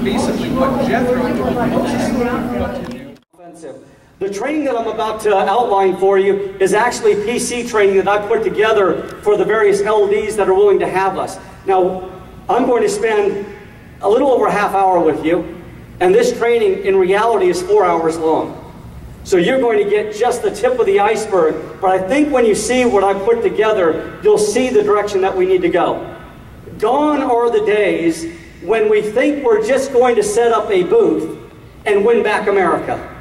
basically what Jethro told Moses what to do. The training that I'm about to outline for you is actually PC training that I put together for the various LDs that are willing to have us. Now, I'm going to spend a little over a half hour with you, and this training in reality is 4 hours long. So you're going to get just the tip of the iceberg, but I think when you see what I put together, you'll see the direction that we need to go. Gone are the days when we think we're just going to set up a booth and win back America.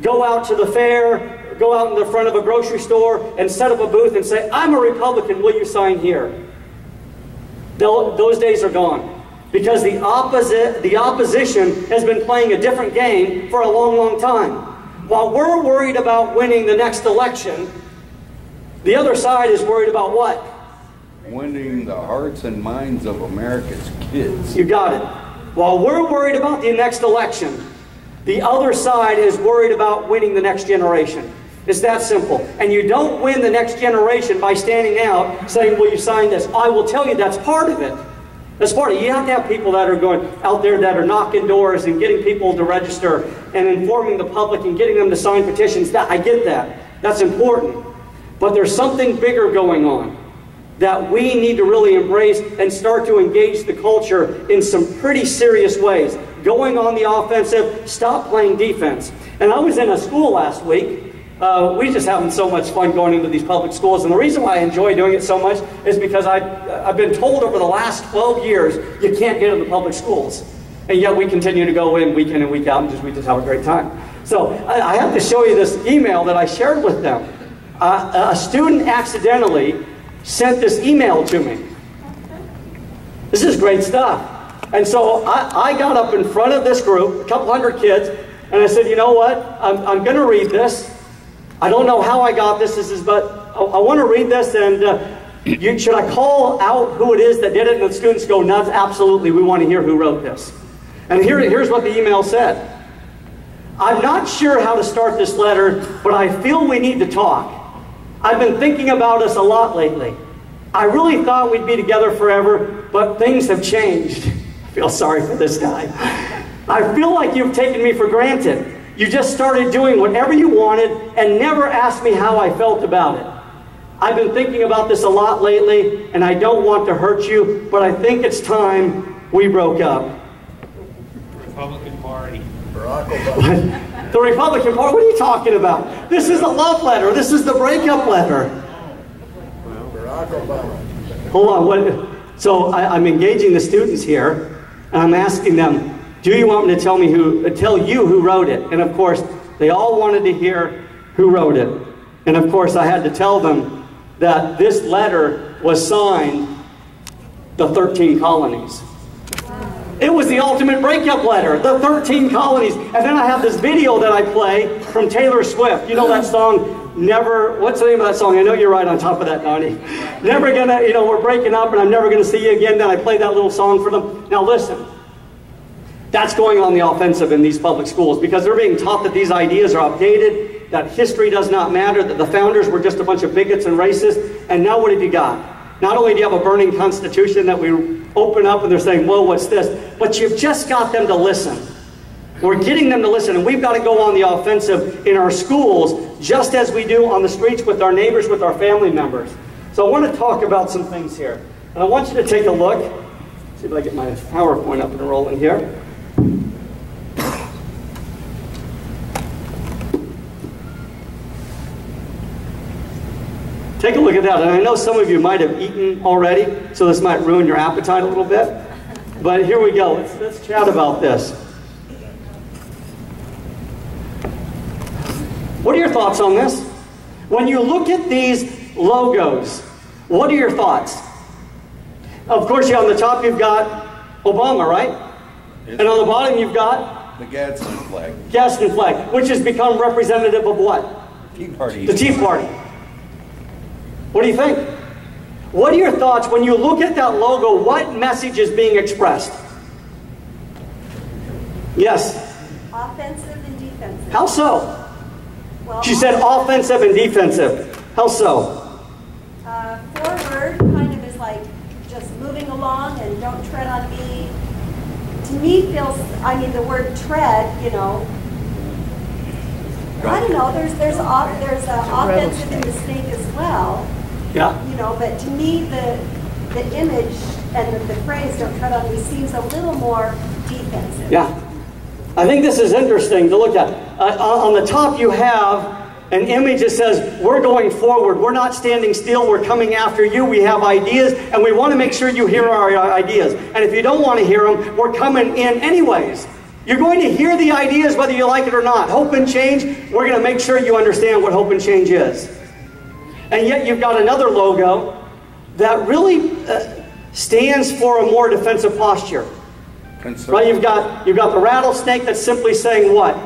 Go out to the fair, go out in the front of a grocery store and set up a booth and say, I'm a Republican, will you sign here? Those days are gone. Because the opposition has been playing a different game for a long, long time. While we're worried about winning the next election, the other side is worried about what? Winning the hearts and minds of America's kids. You got it. While we're worried about the next election, the other side is worried about winning the next generation. It's that simple. And you don't win the next generation by standing out saying, will you sign this? I will tell you that's part of it. That's part of it. You have to have people that are going out there that are knocking doors and getting people to register and informing the public and getting them to sign petitions. I get that. That's important. But there's something bigger going on that we need to really embrace and start to engage the culture in some pretty serious ways. Going on the offensive, stop playing defense. And I was in a school last week. We're just having so much fun going into these public schools. And the reason why I enjoy doing it so much is because I've been told over the last 12 years, you can't get into public schools. And yet we continue to go in week in and week out and we just have a great time. So I have to show you this email that I shared with them. A student accidentally sent this email to me. This is great stuff. And so I got up in front of this group, a couple hundred kids, and I said, you know what, I'm going to read this. I don't know how I got this, but I want to read this, and should I call out who it is that did it? And the students go nuts. Absolutely, we want to hear who wrote this. And here's what the email said. I'm not sure how to start this letter, but I feel we need to talk. I've been thinking about us a lot lately. I really thought we'd be together forever, but things have changed. I feel sorry for this guy. I feel like you've taken me for granted. You just started doing whatever you wanted and never asked me how I felt about it. I've been thinking about this a lot lately, and I don't want to hurt you, but I think it's time we broke up. Republican Party. Barack Obama. The Republican Party? What are you talking about? This is a love letter. This is the breakup letter. Barack Obama. Hold on. So I'm engaging the students here, and I'm asking them, do you want me to tell you who wrote it? And of course, they all wanted to hear who wrote it. And of course, I had to tell them that this letter was signed the 13 colonies. It was the ultimate breakup letter, the 13 colonies. And then I have this video that I play from Taylor Swift. You know that song, Never, what's the name of that song? I know you're right on top of that, Donnie. Never gonna, we're breaking up and I'm never gonna see you again. Then I play that little song for them. Now listen, that's going on the offensive in these public schools because they're being taught that these ideas are outdated, that history does not matter, that the founders were just a bunch of bigots and racists. And now what have you got? Not only do you have a burning constitution that we open up and they're saying, whoa, what's this? But you've just got them to listen. We're getting them to listen, and we've got to go on the offensive in our schools just as we do on the streets with our neighbors, with our family members. So I want to talk about some things here. And I want you to take a look. See if I get my PowerPoint up and rolling here. Take a look at that. And I know some of you might have eaten already, so this might ruin your appetite a little bit. But here we go. Let's chat about this. What are your thoughts on this? When you look at these logos, what are your thoughts? Of course, on the top you've got Obama, right? And on the bottom you've got? The Gadsden flag. Gadsden flag, which has become representative of what? Tea Party. The Tea Party. What do you think? What are your thoughts when you look at that logo? What message is being expressed? Yes? Offensive and defensive. How so? Well, She said offensive and defensive. How so? Forward kind of is like just moving along and don't tread on me. to me feels, I mean, the word tread, you know, I don't know, there's an offensive in the snake as well. Yeah. You know, but to me, the image and the phrase "don't tread on me" seems a little more defensive. Yeah. I think this is interesting to look at. On the top you have an image that says, we're going forward, we're not standing still, we're coming after you, we have ideas, and we want to make sure you hear our ideas. And if you don't want to hear them, we're coming in anyways. You're going to hear the ideas whether you like it or not. Hope and change, we're going to make sure you understand what hope and change is. And yet you've got another logo that really stands for a more defensive posture. Right? You've got the rattlesnake that's simply saying what?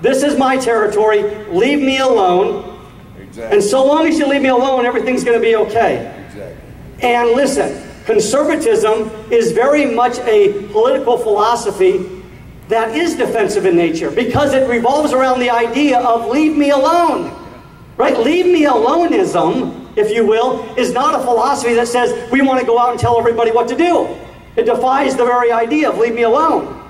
This is my territory, leave me alone. Exactly. And so long as you leave me alone, everything's going to be okay. Exactly. And listen, conservatism is very much a political philosophy that is defensive in nature because it revolves around the idea of leave me alone. Right? Leave me aloneism, if you will, is not a philosophy that says we want to go out and tell everybody what to do. It defies the very idea of leave me alone.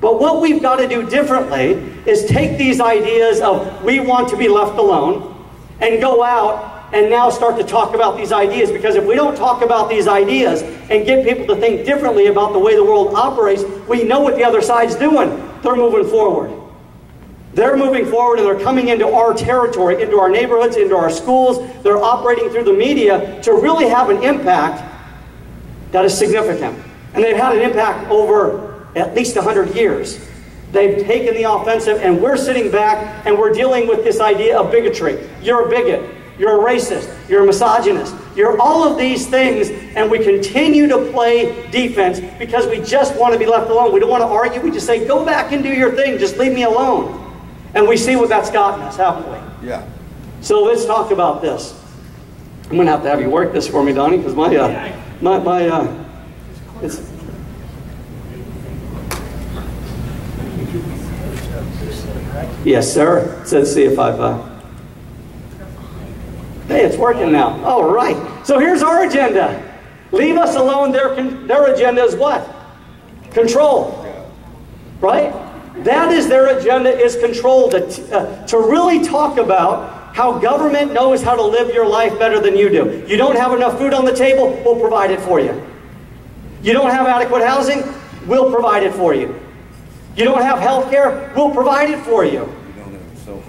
But what we've got to do differently is take these ideas of we want to be left alone and go out and now start to talk about these ideas. Because if we don't talk about these ideas and get people to think differently about the way the world operates, we know what the other side's doing. They're moving forward. They're moving forward and they're coming into our territory, into our neighborhoods, into our schools. They're operating through the media to really have an impact that is significant. And they've had an impact over at least 100 years. They've taken the offensive and we're sitting back and we're dealing with this idea of bigotry. You're a bigot. You're a racist. You're a misogynist. You're all of these things, and we continue to play defense because we just want to be left alone. We don't want to argue. We just say, go back and do your thing. Just leave me alone. And we see what that's gotten us, haven't we? Yeah. So let's talk about this. I'm going to have you work this for me, Donnie, because it's... Yes, sir. It says see if I've... Hey, it's working now. All right. So here's our agenda. Leave us alone. Their agenda is what? Control. Right? That is their agenda, is control. To really talk about how government knows how to live your life better than you do. You don't have enough food on the table, we'll provide it for you. You don't have adequate housing, we'll provide it for you. You don't have health care, we'll provide it for you.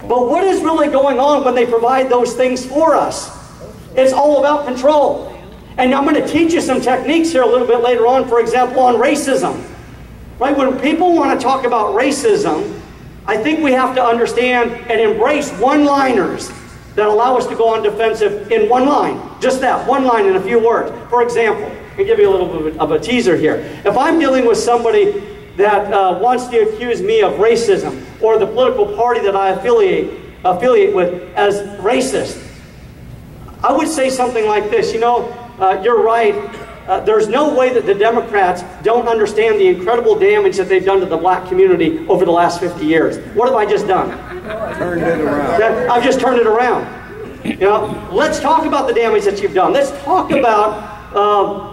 But what is really going on when they provide those things for us? It's all about control. And I'm going to teach you some techniques here a little bit later on, for example, on racism. Right? When people want to talk about racism, I think we have to understand and embrace one-liners that allow us to go on defensive in one line. Just that, one line in a few words. For example, I'll give you a little bit of a teaser here. If I'm dealing with somebody that wants to accuse me of racism, or the political party that I affiliate with as racist, I would say something like this. You know, you're right. There's no way that the Democrats don't understand the incredible damage that they've done to the black community over the last 50 years. What have I just done? Turned it around. I've just turned it around. You know, let's talk about the damage that you've done. Let's talk about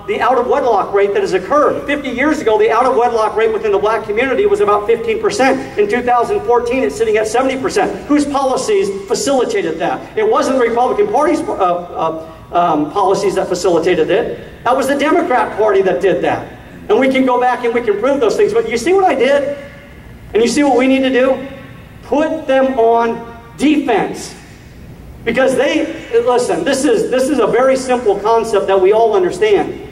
the out-of-wedlock rate that has occurred. 50 years ago, the out-of-wedlock rate within the black community was about 15%. In 2014, it's sitting at 70%. Whose policies facilitated that? It wasn't the Republican Party's policies that facilitated it. That was the Democrat Party that did that. And we can go back and we can prove those things. But you see what I did? And you see what we need to do? Put them on defense. Because listen, this is a very simple concept that we all understand.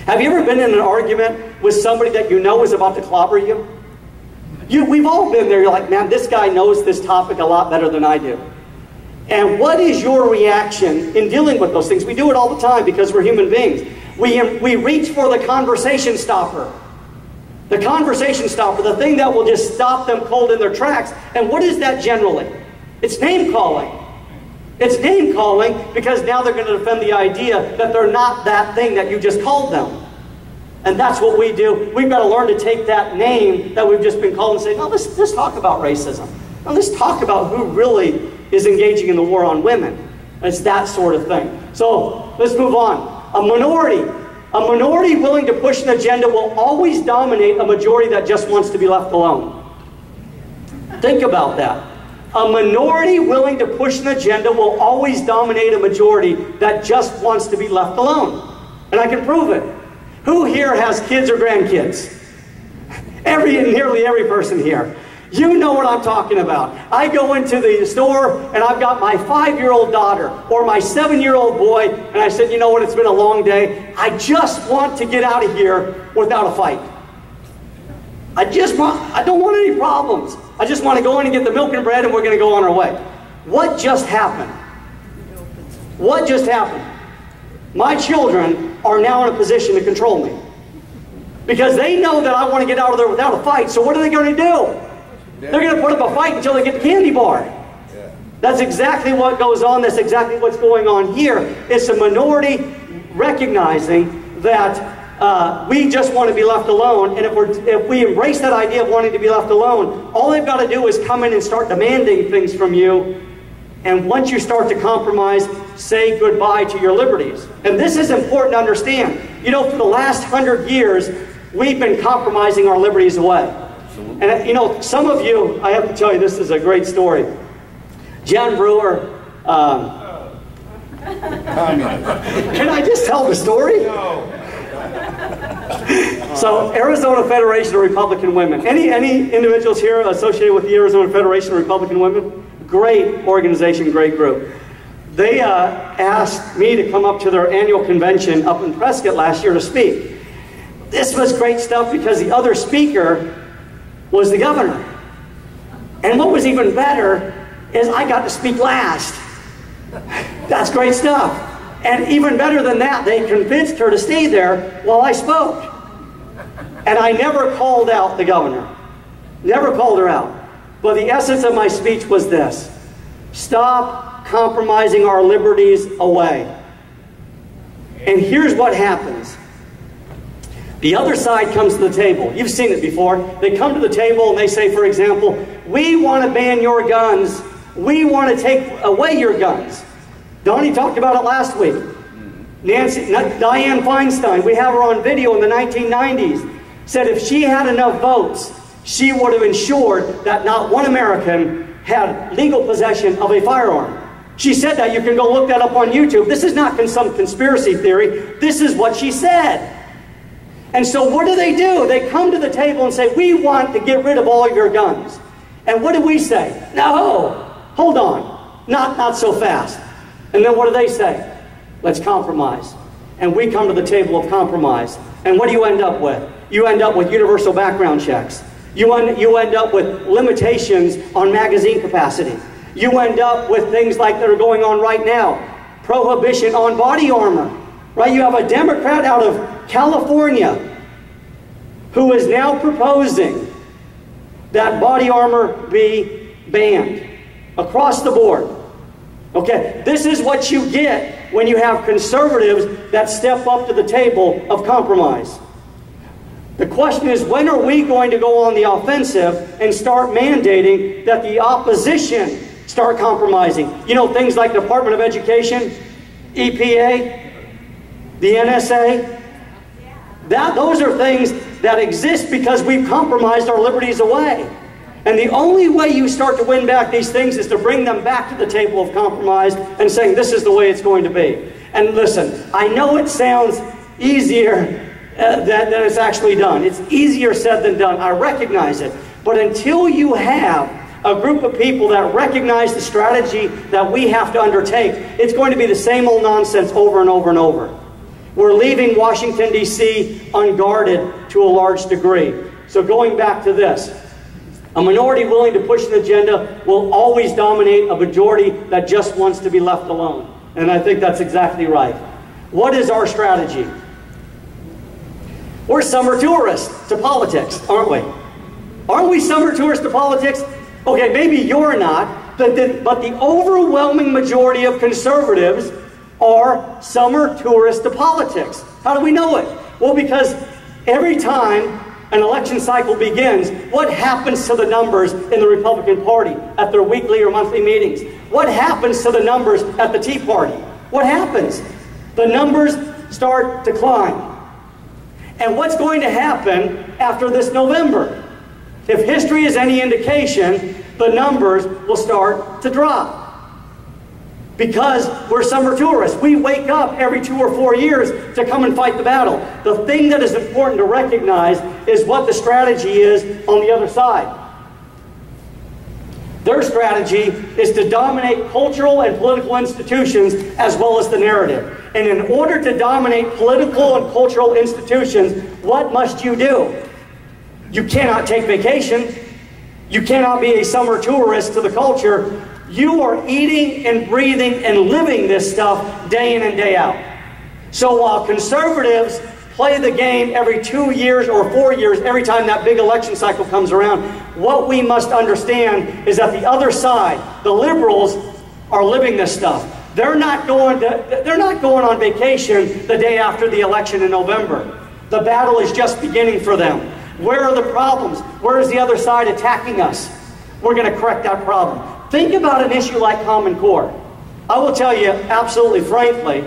Have you ever been in an argument with somebody that you know is about to clobber you? We've all been there. You're like, man, this guy knows this topic a lot better than I do. And what is your reaction in dealing with those things? We do it all the time because we're human beings. We reach for the conversation stopper. The conversation stopper, the thing that will just stop them cold in their tracks. And what is that generally? It's name calling. It's name calling because now they're going to defend the idea that they're not that thing that you just called them. And that's what we do. We've got to learn to take that name that we've just been called and say, no, let's talk about racism. Now, let's talk about who really is engaging in the war on women. And it's that sort of thing. So let's move on. A minority. A minority willing to push an agenda will always dominate a majority that just wants to be left alone. Think about that. A minority willing to push an agenda will always dominate a majority that just wants to be left alone. And I can prove it. Who here has kids or grandkids? Nearly every person here. You know what I'm talking about. I go into the store and I've got my 5-year-old daughter or my 7-year-old boy, and I said, you know what, it's been a long day. I just want to get out of here without a fight. I don't want any problems. I just want to go in and get the milk and bread and we're going to go on our way. What just happened? What just happened? My children are now in a position to control me. Because they know that I want to get out of there without a fight, so what are they going to do? They're going to put up a fight until they get the candy bar. That's exactly what goes on. That's exactly what's going on here. It's a minority recognizing that we just want to be left alone. And if we embrace that idea of wanting to be left alone, all they've got to do is come in and start demanding things from you. And once you start to compromise, say goodbye to your liberties. And this is important to understand. You know, for the last 100 years, we've been compromising our liberties away. And you know, some of you, I have to tell you, this is a great story. John Brewer, can I just tell the story? No. So, Arizona Federation of Republican Women. Any individuals here associated with the Arizona Federation of Republican Women? Great organization, great group. They asked me to come up to their annual convention up in Prescott last year to speak. This was great stuff because the other speaker was the governor. And what was even better is I got to speak last. That's great stuff. And even better than that, they convinced her to stay there while I spoke. And I never called out the governor. Never called her out. But the essence of my speech was this: stop compromising our liberties away. And here's what happens. The other side comes to the table. You've seen it before. They come to the table and they say, for example, we want to ban your guns. We want to take away your guns. Donnie talked about it last week. Dianne Feinstein, we have her on video in the 1990s, said if she had enough votes, she would have ensured that not one American had legal possession of a firearm. She said that. You can go look that up on YouTube. This is not some conspiracy theory. This is what she said. And so what do? They come to the table and say, we want to get rid of all your guns. And what do we say? No, hold on, not so fast. And then what do they say? Let's compromise. And we come to the table of compromise. And what do you end up with? You end up with universal background checks. You end up with limitations on magazine capacity. You end up with things like that are going on right now. Prohibition on body armor. Right? You have a Democrat out of California who is now proposing that body armor be banned across the board. Okay, this is what you get when you have conservatives that step up to the table of compromise. The question is, when are we going to go on the offensive and start mandating that the opposition start compromising? You know, things like Department of Education, EPA, the NSA. Those are things that exist because we've compromised our liberties away. And the only way you start to win back these things is to bring them back to the table of compromise and saying this is the way it's going to be. And listen, I know it sounds easier than it's actually done. It's easier said than done. I recognize it. But until you have a group of people that recognize the strategy that we have to undertake, it's going to be the same old nonsense over and over and over. We're leaving Washington, D.C. unguarded to a large degree. So going back to this, a minority willing to push an agenda will always dominate a majority that just wants to be left alone. And I think that's exactly right. What is our strategy? We're summer tourists to politics, aren't we? Aren't we summer tourists to politics? Okay, maybe you're not, but the overwhelming majority of conservatives are summer tourists to politics. How do we know it? Well, because every time an election cycle begins, what happens to the numbers in the Republican Party at their weekly or monthly meetings? What happens to the numbers at the Tea Party? What happens? The numbers start to climb. And what's going to happen after this November? If history is any indication, the numbers will start to drop. Because we're summer tourists. We wake up every 2 or 4 years to come and fight the battle. The thing that is important to recognize is what the strategy is on the other side. Their strategy is to dominate cultural and political institutions as well as the narrative. And in order to dominate political and cultural institutions, what must you do? You cannot take vacation. You cannot be a summer tourist to the culture. You are eating and breathing and living this stuff day in and day out. So while conservatives play the game every 2 years or 4 years, every time that big election cycle comes around, what we must understand is that the other side, the liberals, are living this stuff. They're not going on vacation the day after the election in November. The battle is just beginning for them. Where are the problems? Where is the other side attacking us? We're going to correct that problem. Think about an issue like Common Core. I will tell you absolutely frankly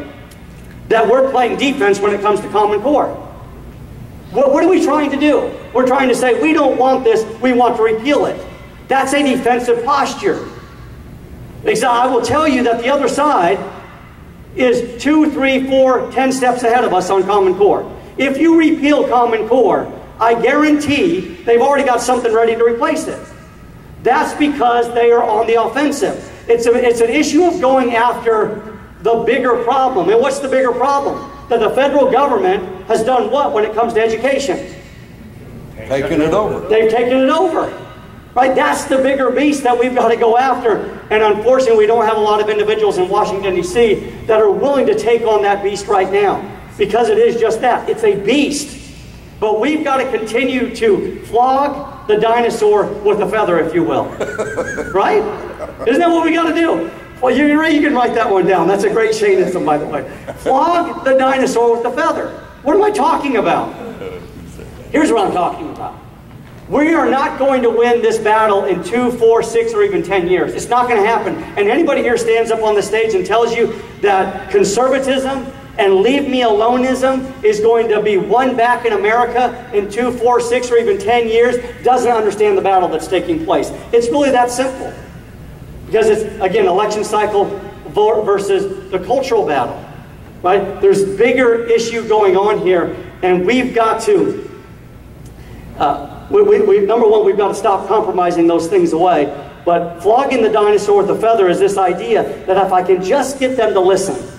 that we're playing defense when it comes to Common Core. What are we trying to do? We're trying to say we don't want this, we want to repeal it. That's a defensive posture. I will tell you that the other side is 2, 3, 4, 10 steps ahead of us on Common Core. If you repeal Common Core, I guarantee they've already got something ready to replace it. That's because they are on the offensive. It's an issue of going after the bigger problem. And what's the bigger problem? That the federal government has done what when it comes to education? Taking it over. They've taken it over. Right? That's the bigger beast that we've got to go after. And unfortunately, we don't have a lot of individuals in Washington, D.C. that are willing to take on that beast right now. Because it is just that. It's a beast. But we've got to continue to flog the dinosaur with a feather, if you will. Right? Isn't that what we got to do? Well, you can write that one down. That's a great Shainism, by the way. Flog the dinosaur with the feather. What am I talking about? Here's what I'm talking about. We are not going to win this battle in 2, 4, 6, or even 10 years. It's not going to happen. And anybody here stands up on the stage and tells you that conservatism and leave-me-aloneism is going to be won back in America in 2, 4, 6, or even 10 years doesn't understand the battle that's taking place. It's really that simple. Because it's, again, election cycle versus the cultural battle. Right? There's bigger issue going on here, and we've got to, number one, we've got to stop compromising those things away. But flogging the dinosaur with a feather is this idea that if I can just get them to listen,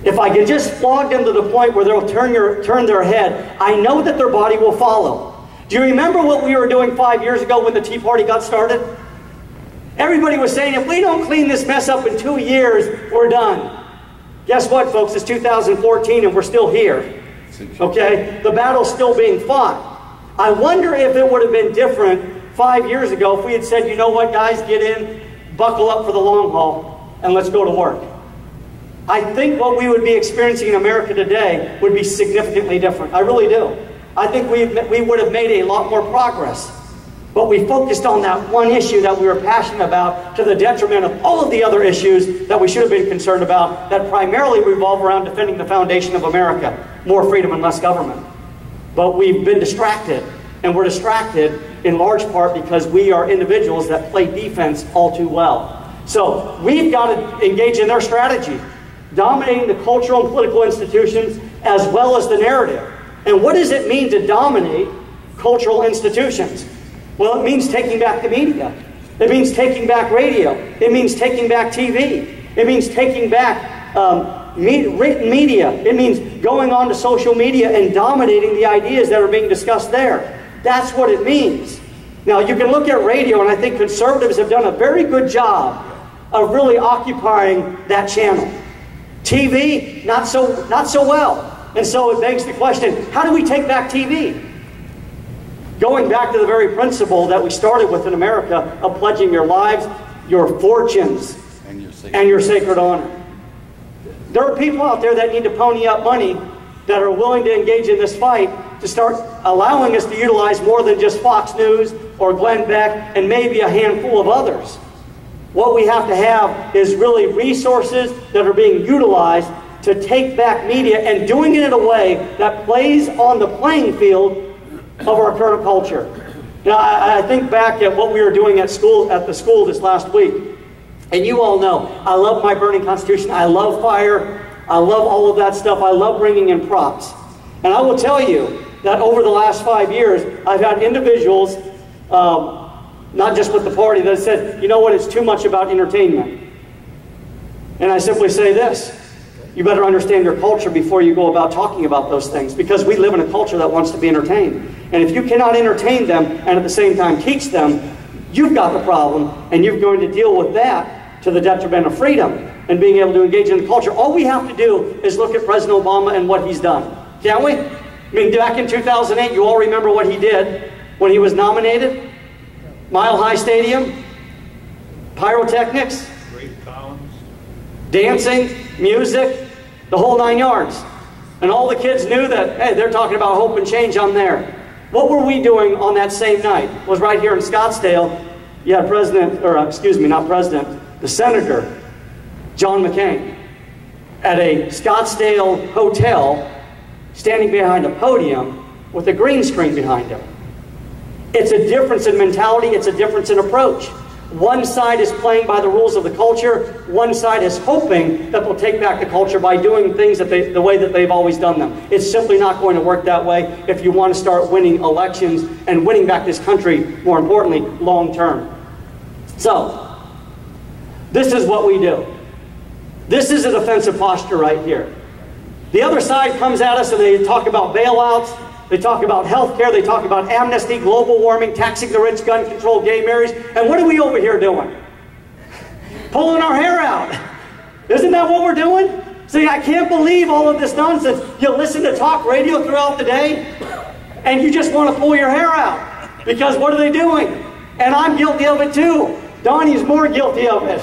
if I can just flog them to the point where they'll turn their head, I know that their body will follow. Do you remember what we were doing 5 years ago when the Tea Party got started? Everybody was saying, if we don't clean this mess up in 2 years, we're done. Guess what, folks? It's 2014 and we're still here. Okay? The battle's still being fought. I wonder if it would have been different 5 years ago if we had said, you know what, guys, get in, buckle up for the long haul, and let's go to work. I think what we would be experiencing in America today would be significantly different. I really do. I think we would have made a lot more progress. But we focused on that one issue that we were passionate about to the detriment of all of the other issues that we should have been concerned about that primarily revolve around defending the foundation of America, more freedom and less government. But we've been distracted, and we're distracted in large part because we are individuals that play defense all too well. So we've got to engage in their strategy, dominating the cultural and political institutions as well as the narrative. And what does it mean to dominate cultural institutions? Well, it means taking back the media. It means taking back radio. It means taking back TV. It means taking back written media. It means going on to social media and dominating the ideas that are being discussed there. That's what it means. Now, you can look at radio, and I think conservatives have done a very good job of really occupying that channel. TV, not so well. And so it begs the question, how do we take back TV? Going back to the very principle that we started with in America of pledging your lives, your fortunes, and your sacred honor. There are people out there that need to pony up money that are willing to engage in this fight to start allowing us to utilize more than just Fox News or Glenn Beck and maybe a handful of others. What we have to have is really resources that are being utilized to take back media and doing it in a way that plays on the playing field of our current culture. Now, I think back at what we were doing at the school this last week, and you all know, I love my burning Constitution, I love fire, I love all of that stuff, I love bringing in props. And I will tell you that over the last 5 years, I've had individuals, not just with the party, that said, you know what, it's too much about entertainment. And I simply say this, you better understand your culture before you go about talking about those things, because we live in a culture that wants to be entertained. And if you cannot entertain them and at the same time teach them, you've got the problem, and you're going to deal with that to the detriment of freedom and being able to engage in the culture. All we have to do is look at President Obama and what he's done, can't we? I mean, back in 2008, you all remember what he did when he was nominated? Mile High Stadium, pyrotechnics, dancing, music, the whole 9 yards. And all the kids knew that, hey, they're talking about hope and change, I'm there. What were we doing on that same night? It was right here in Scottsdale. You had the Senator, John McCain, at a Scottsdale hotel, standing behind a podium with a green screen behind him. It's a difference in mentality, it's a difference in approach. One side is playing by the rules of the culture, one side is hoping that they'll take back the culture by doing things the way that they've always done them. It's simply not going to work that way if you want to start winning elections and winning back this country, more importantly, long term. So, this is what we do. This is a defensive posture right here. The other side comes at us and they talk about bailouts, they talk about health care, they talk about amnesty, global warming, taxing the rich, gun control, gay marriage. And what are we over here doing? Pulling our hair out. Isn't that what we're doing? See, I can't believe all of this nonsense. You listen to talk radio throughout the day, and you just want to pull your hair out. Because what are they doing? And I'm guilty of it too. Donnie's more guilty of it.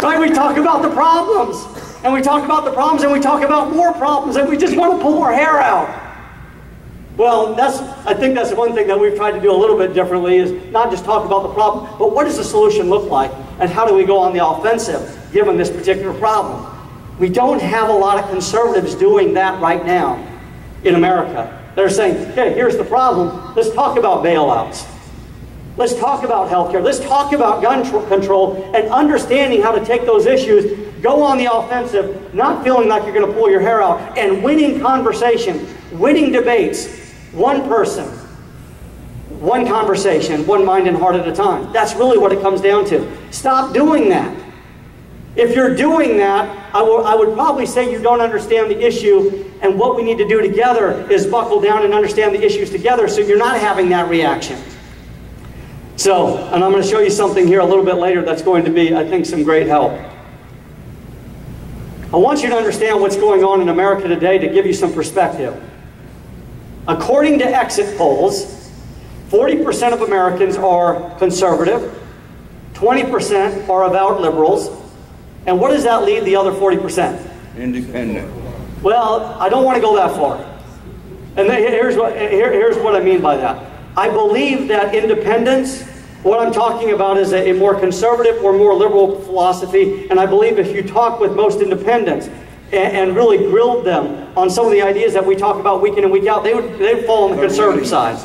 Right? We talk about the problems. And we talk about the problems, and we talk about more problems, and we just want to pull our hair out. Well, I think that's one thing that we've tried to do a little bit differently, is not just talk about the problem, but what does the solution look like, and how do we go on the offensive, given this particular problem? We don't have a lot of conservatives doing that right now in America. They're saying, okay, here's the problem, let's talk about bailouts. Let's talk about health care. Let's talk about gun control and understanding how to take those issues, go on the offensive, not feeling like you're going to pull your hair out, and winning conversation, winning debates, one person, one conversation, one mind and heart at a time. That's really what it comes down to. Stop doing that. If you're doing that, I would probably say you don't understand the issue, and what we need to do together is buckle down and understand the issues together so you're not having that reaction. So, and I'm going to show you something here a little bit later that's going to be, I think, some great help. I want you to understand what's going on in America today to give you some perspective. According to exit polls, 40% of Americans are conservative, 20% are avowed liberals, and what does that leave the other 40%? Independent. Well, I don't want to go that far. And here's what I mean by that. I believe that independence, what I'm talking about is a more conservative or more liberal philosophy, and I believe if you talk with most independents and really grilled them on some of the ideas that we talk about week in and week out, they'd fall on the conservative side.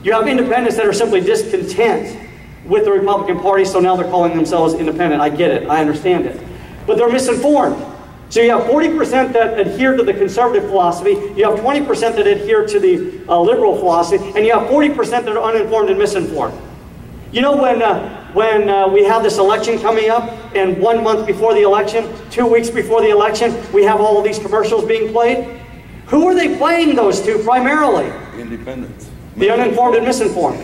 You have independents that are simply discontent with the Republican Party, so now they're calling themselves independent. I get it, I understand it. But they're misinformed. So you have 40% that adhere to the conservative philosophy, you have 20% that adhere to the liberal philosophy, and you have 40% that are uninformed and misinformed. You know when we have this election coming up, and 1 month before the election, 2 weeks before the election, we have all of these commercials being played? Who are they playing those to primarily? Independents. The uninformed and misinformed.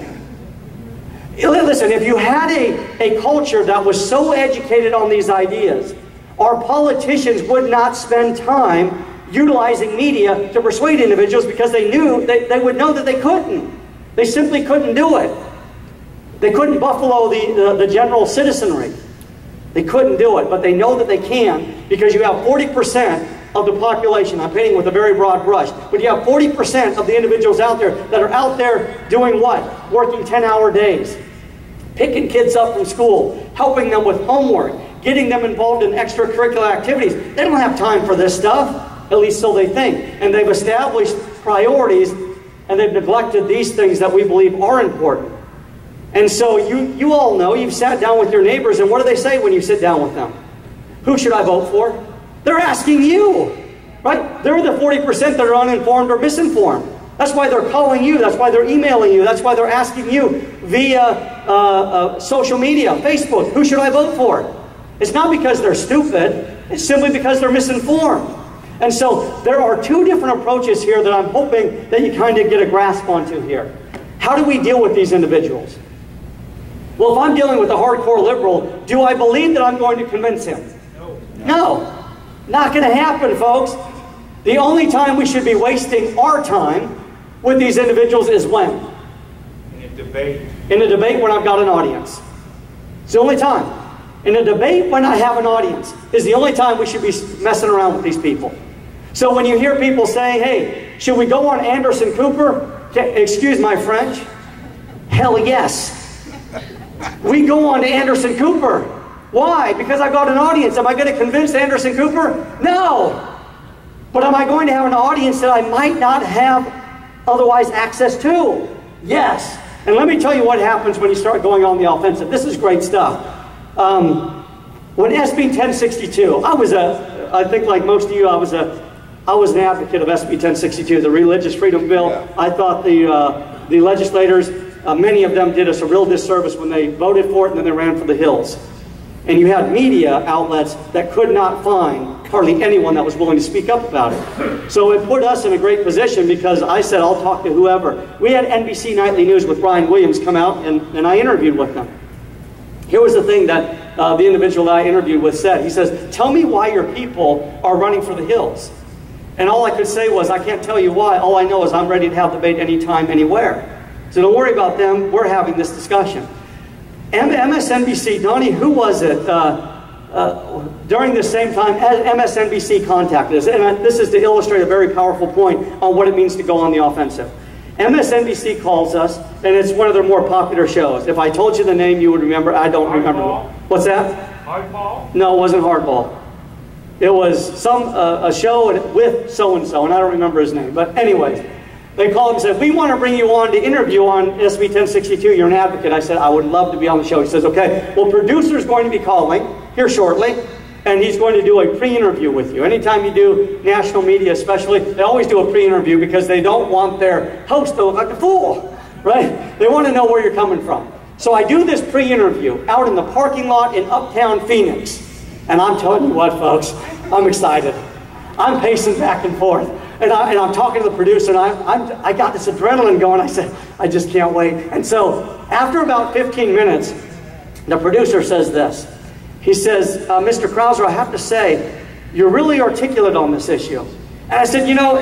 Listen, if you had a culture that was so educated on these ideas, our politicians would not spend time utilizing media to persuade individuals because they knew they would know that they couldn't. They simply couldn't do it. They couldn't buffalo the general citizenry. They couldn't do it, but they know that they can because you have 40% of the population. I'm painting with a very broad brush, but you have 40% of the individuals out there that are out there doing what? Working 10-hour days, picking kids up from school, helping them with homework, getting them involved in extracurricular activities. They don't have time for this stuff, at least so they think. And they've established priorities, and they've neglected these things that we believe are important. And so you all know, you've sat down with your neighbors, and what do they say when you sit down with them? Who should I vote for? They're asking you, right? They're the 40% that are uninformed or misinformed. That's why they're calling you. That's why they're emailing you. That's why they're asking you via social media, Facebook, who should I vote for? It's not because they're stupid. It's simply because they're misinformed. And so there are two different approaches here that I'm hoping that you kind of get a grasp onto here. How do we deal with these individuals? Well, if I'm dealing with a hardcore liberal, do I believe that I'm going to convince him? No. Not going to happen, folks. The only time we should be wasting our time with these individuals is when? In a debate. In a debate when I've got an audience. It's the only time. In a debate when I have an audience is the only time we should be messing around with these people. So when you hear people saying, hey, should we go on Anderson Cooper? Excuse my French. Hell yes. We go on to Anderson Cooper. Why? Because I've got an audience. Am I going to convince Anderson Cooper? No. But am I going to have an audience that I might not have otherwise access to? Yes. And let me tell you what happens when you start going on the offensive. This is great stuff. When SB 1062, I think like most of you, I was an advocate of SB 1062, the Religious Freedom Bill. Yeah. I thought the legislators, many of them did us a real disservice when they voted for it and then they ran for the hills. And you had media outlets that could not find hardly anyone that was willing to speak up about it. So it put us in a great position because I said, I'll talk to whoever. We had NBC Nightly News with Brian Williams come out and I interviewed with them. Here was the thing that the individual that I interviewed with said. He says, tell me why your people are running for the hills. And all I could say was, I can't tell you why. All I know is I'm ready to have debate anytime, anywhere. So don't worry about them. We're having this discussion. MSNBC, Donnie, who was it? During this same time, MSNBC contacted us. And this is to illustrate a very powerful point on what it means to go on the offensive. MSNBC calls us, and it's one of their more popular shows. If I told you the name, you would remember. I don't remember. What's that? Hardball? No, it wasn't Hardball. It was a show with so-and-so, and I don't remember his name. But anyways, they called and said, we want to bring you on to interview on SB 1062. You're an advocate. I said, I would love to be on the show. He says, okay, well, producer's going to be calling here shortly, and he's going to do a pre-interview with you. Anytime you do national media especially, they always do a pre-interview because they don't want their host to look like a fool, right? They want to know where you're coming from. So I do this pre-interview out in the parking lot in Uptown Phoenix. And I'm telling you what, folks, I'm excited. I'm pacing back and forth. And I'm talking to the producer, and I got this adrenaline going. I said, I just can't wait. And so after about 15 minutes, the producer says this. He says, Mr. Krauser, I have to say, you're really articulate on this issue. And I said, you know,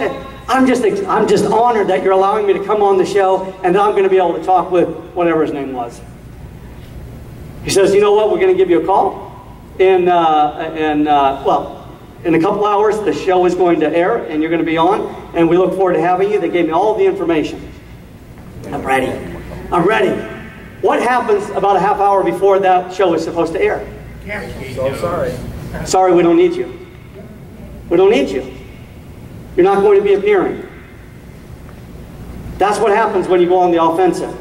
I'm just honored that you're allowing me to come on the show and that I'm going to be able to talk with whatever his name was. He says, you know what, we're going to give you a call. In a couple hours, the show is going to air, and you're going to be on, and we look forward to having you. They gave me all the information. I'm ready. I'm ready. What happens about a half hour before that show is supposed to air? So sorry. Sorry, we don't need you. We don't need you. You're not going to be appearing. That's what happens when you go on the offensive.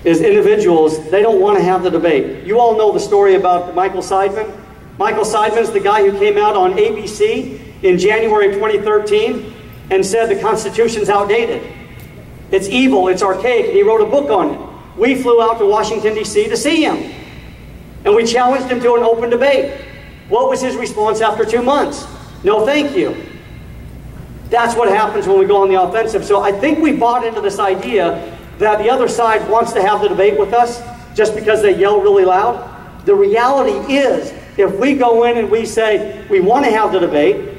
Is individuals, they don't want to have the debate. You all know the story about Michael Seidman. Michael Seidman's the guy who came out on ABC in January 2013 and said the Constitution's outdated. It's evil, it's archaic, and he wrote a book on it. We flew out to Washington, D.C. to see him. And we challenged him to an open debate. What was his response after 2 months? No, thank you. That's what happens when we go on the offensive. So I think we bought into this idea that the other side wants to have the debate with us just because they yell really loud. The reality is, if we go in and we say we want to have the debate,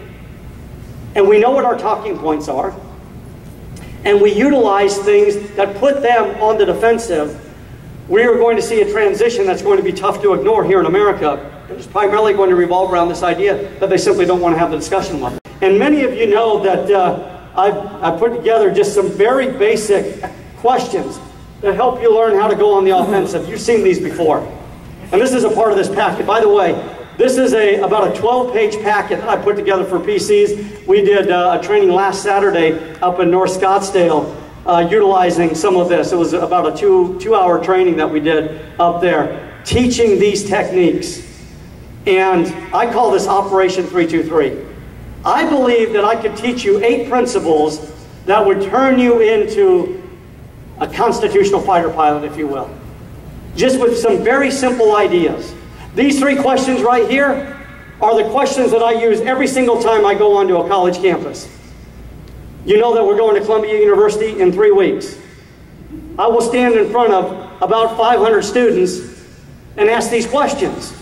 and we know what our talking points are, and we utilize things that put them on the defensive, we are going to see a transition that's going to be tough to ignore here in America. It's primarily going to revolve around this idea that they simply don't want to have the discussion with. And many of you know that I've put together just some very basic questions that help you learn how to go on the offensive. You've seen these before. And this is a part of this packet. By the way, This is about a 12-page packet that I put together for PCs. We did a training last Saturday up in North Scottsdale utilizing some of this. It was about a two-hour training that we did up there, teaching these techniques. And I call this Operation 323. I believe that I could teach you 8 principles that would turn you into a constitutional fighter pilot, if you will. Just with some very simple ideas. These 3 questions right here are the questions that I use every single time I go onto a college campus. You know that we're going to Columbia University in 3 weeks. I will stand in front of about 500 students and ask these questions.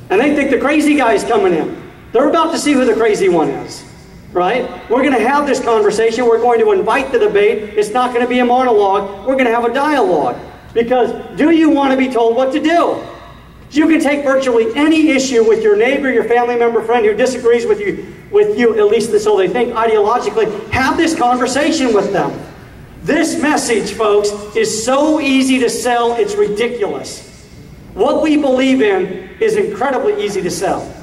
And they think the crazy guy's coming in. They're about to see who the crazy one is, right? We're going to have this conversation. We're going to invite the debate. It's not going to be a monologue. We're going to have a dialogue. Because do you want to be told what to do? You can take virtually any issue with your neighbor, your family member, friend who disagrees with you, at least so they think ideologically. Have this conversation with them. This message, folks, is so easy to sell, it's ridiculous. What we believe in is incredibly easy to sell.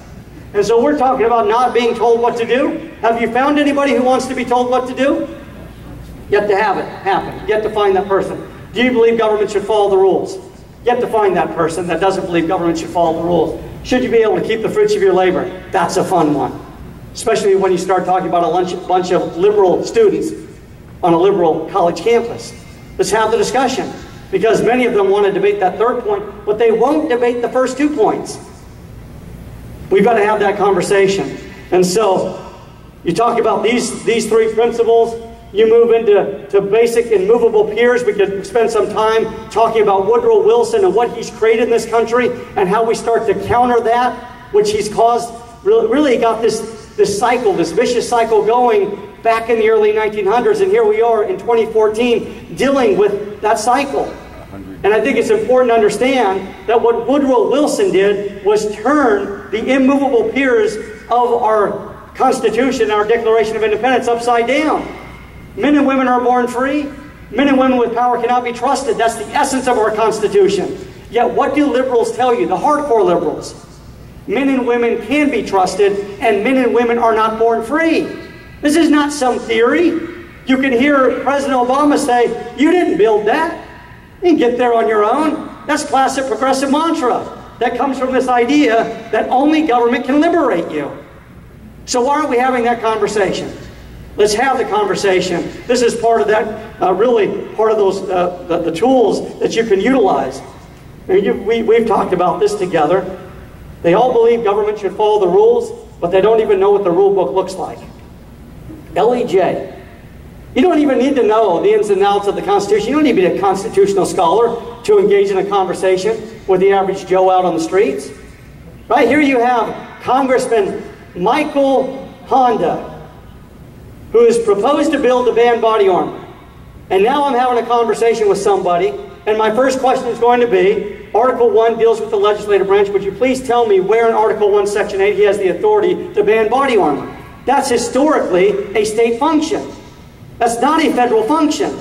And so we're talking about not being told what to do. Have you found anybody who wants to be told what to do? Yet to have it happen. Yet to find that person. Do you believe government should follow the rules? Yet to find that person that doesn't believe government should follow the rules. Should you be able to keep the fruits of your labor? That's a fun one. Especially when you start talking about a bunch of liberal students on a liberal college campus. Let's have the discussion. Because many of them want to debate that 3rd point, but they won't debate the first 2 points. We've got to have that conversation. And so, you talk about these 3 principles. You move into basic immovable peers. We could spend some time talking about Woodrow Wilson and what he's created in this country and how we start to counter that, which he's caused, really got this cycle, this vicious cycle going back in the early 1900s. And here we are in 2014 dealing with that cycle. And I think it's important to understand that what Woodrow Wilson did was turn the immovable peers of our Constitution, our Declaration of Independence, upside down. Men and women are born free. Men and women with power cannot be trusted. That's the essence of our Constitution. Yet what do liberals tell you, the hardcore liberals? Men and women can be trusted, and men and women are not born free. This is not some theory. You can hear President Obama say, you didn't build that. You can get there on your own. That's classic progressive mantra. That comes from this idea that only government can liberate you. So why aren't we having that conversation? Let's have the conversation. This is part of that, really part of those the tools that you can utilize. We've talked about this together. They all believe government should follow the rules, but they don't even know what the rule book looks like. LEJ. You don't even need to know the ins and outs of the Constitution. You don't need to be a constitutional scholar to engage in a conversation with the average Joe out on the streets. Right here you have Congressman Michael Honda, who has proposed a bill to ban body armor. And now I'm having a conversation with somebody, and my first question is going to be, Article 1 deals with the legislative branch. Would you please tell me where in Article 1, Section 8 he has the authority to ban body armor? That's historically a state function. That's not a federal function.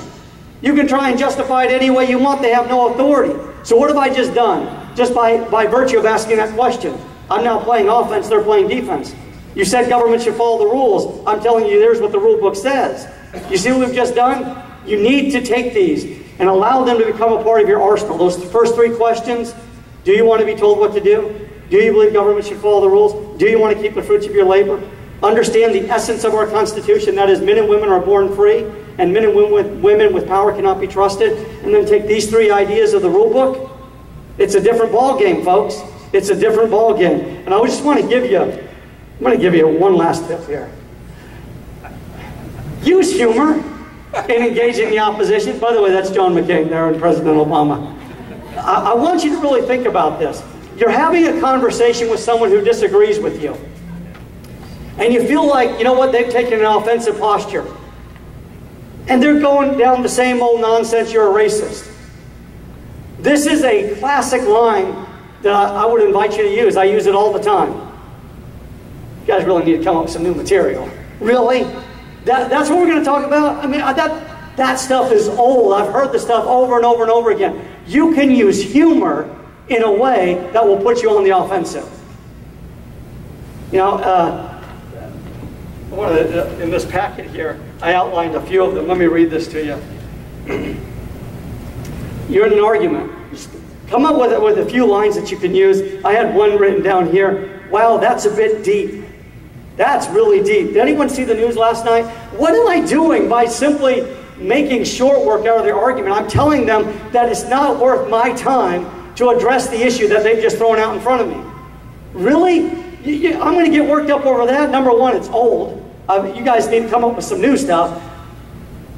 You can try and justify it any way you want. They have no authority. So what have I just done? Just by virtue of asking that question. I'm now playing offense, they're playing defense. You said government should follow the rules. I'm telling you, here's what the rule book says. You see what we've just done? You need to take these and allow them to become a part of your arsenal. Those first 3 questions, do you want to be told what to do? Do you believe government should follow the rules? Do you want to keep the fruits of your labor? Understand the essence of our Constitution, that is men and women are born free, and men and women with power cannot be trusted. And then take these 3 ideas of the rule book. It's a different ball game, folks. It's a different ball game. And I just want to give you, I'm going to give you one last tip here. Use humor in engaging the opposition. By the way, that's John McCain there and President Obama. I want you to really think about this. You're having a conversation with someone who disagrees with you. And you feel like, you know what, they've taken an offensive posture. And they're going down the same old nonsense, you're a racist. This is a classic line that I would invite you to use. I use it all the time. You guys really need to come up with some new material. Really? That's what we're going to talk about? I mean, that stuff is old. I've heard this stuff over and over and over again. You can use humor in a way that will put you on the offensive. You know, in this packet here, I outlined a few of them. Let me read this to you. You're in an argument. Just come up with a few lines that you can use. I had one written down here. Wow, that's a bit deep. That's really deep. Did anyone see the news last night? What am I doing by simply making short work out of their argument? I'm telling them that it's not worth my time to address the issue that they've just thrown out in front of me. Really? I'm going to get worked up over that? Number one, it's old. You guys need to come up with some new stuff.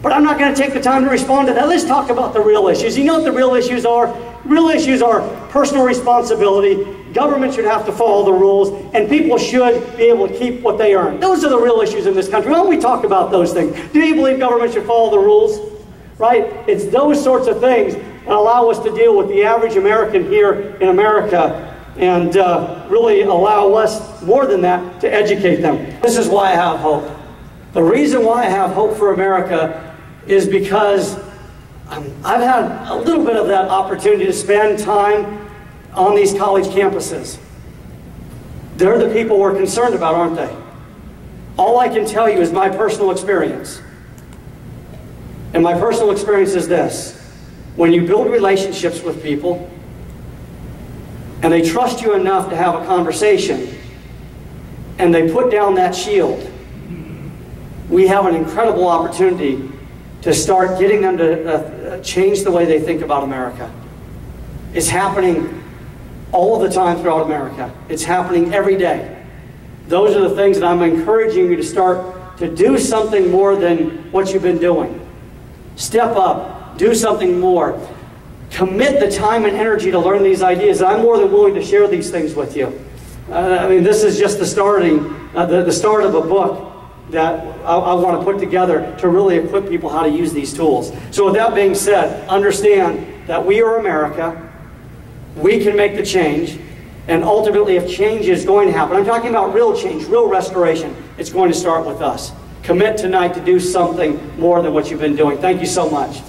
But I'm not going to take the time to respond to that. Let's talk about the real issues. You know what the real issues are? Real issues are personal responsibility. Government should have to follow the rules, and people should be able to keep what they earn. Those are the real issues in this country. Why don't we talk about those things? Do you believe government should follow the rules? Right? It's those sorts of things that allow us to deal with the average American here in America and really allow us, more than that, to educate them. This is why I have hope. The reason why I have hope for America is because I've had a little bit of that opportunity to spend time on these college campuses. They're the people we're concerned about, aren't they? All I can tell you is my personal experience. And my personal experience is this. When you build relationships with people, and they trust you enough to have a conversation, and they put down that shield, we have an incredible opportunity to start getting them to change the way they think about America. It's happening all of the time throughout America. It's happening every day. Those are the things that I'm encouraging you to start to do something more than what you've been doing. Step up, do something more. Commit the time and energy to learn these ideas. I'm more than willing to share these things with you. I mean, this is just the start of a book that I want to put together to really equip people how to use these tools. So with that being said, understand that we are America. We can make the change. And ultimately, if change is going to happen, I'm talking about real change, real restoration, it's going to start with us. Commit tonight to do something more than what you've been doing. Thank you so much.